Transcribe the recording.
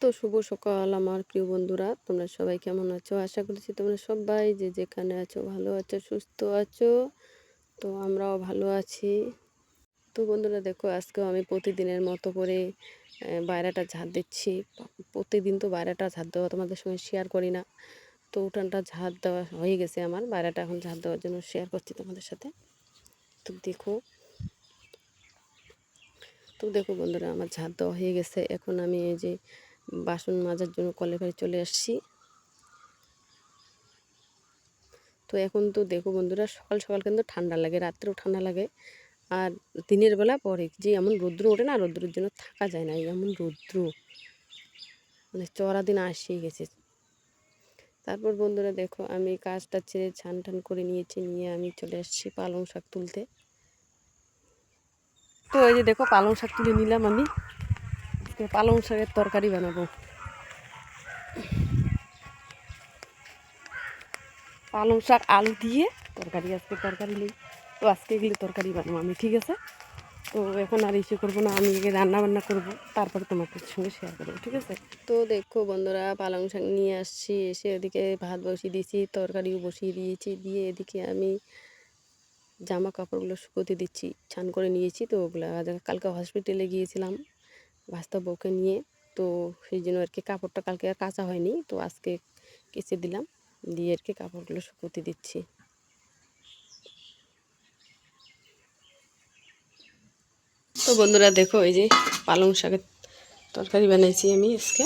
তো শুভ সকাল আমার প্রিয় বন্ধুরা, তোমরা সবাই কেমন আছো? আশা করছি তোমরা সবাই যে যেখানে আছো ভালো আছো, সুস্থ আছো। তো আমরাও ভালো আছি। তো বন্ধুরা দেখো, আজকেও আমি প্রতিদিনের মতো করে বাইরেটা ঝাড় দিচ্ছি। প্রতিদিন তো বাইরেটা ঝাড় দেওয়া তোমাদের সঙ্গে শেয়ার করি না। তো উঠানটা ঝাড় দেওয়া হয়ে গেছে, আমার বাইরেটা এখন ঝাড় দেওয়ার জন্য শেয়ার করছি তোমাদের সাথে। তো দেখো বন্ধুরা, আমার ঝাড় দেওয়া হয়ে গেছে। এখন আমি এই যে বাসন মাজার জন্য কলের পাড়ে চলে আসছি। তো এখন তো দেখো বন্ধুরা, সকাল সকাল কিন্তু ঠান্ডা লাগে, রাত্রেও ঠান্ডা লাগে। আর দিনের বেলা পরে যে এমন রৌদ্র ওঠে না, রৌদ্রের জন্য থাকা যায় না, এমন রৌদ্র, মানে চড়া দিন আসেই গেছে। তারপর বন্ধুরা দেখো, আমি কাজটা ছেড়ে ছান টান করে নিয়েছি, নিয়ে আমি চলে আসছি পালং শাক তুলতে। তো এই যে দেখো, পালং শাক তুলে নিলাম আমি। পালং শাকের তরকারি বানাবো। পালং শাক আলু দিয়ে তরকারি, আজকে তরকারি নেই, তো আজকে এগুলি তরকারি বানাবো আমি, ঠিক আছে? তো এখন আর ইসে করবো না, আমি রান্না বান্না করবো, তারপরে তোমাদের সঙ্গে শেয়ার করবো, ঠিক আছে? তো দেখো বন্ধুরা, পালং শাক নিয়ে আসছি, এসে ওদিকে ভাত বসিয়ে দিয়েছি, তরকারিও বসিয়ে দিয়েছি, দিয়ে এদিকে আমি জামা কাপড়গুলো শুকোতে দিচ্ছি। ছান করে নিয়েছি তো ওগুলো, কালকে হসপিটালে গিয়েছিলাম ভাস্তা বউকে নিয়ে, তো সেই জন্য আর কি কাপড়টা কালকে আর কাচা হয়নি, তো আজকে কেচে দিলাম, দিয়ে আর কি কাপড়গুলো শুকোতে দিচ্ছি। তো বন্ধুরা দেখো, এই যে পালং শাকের তরকারি বানাইছি আমি আজকে।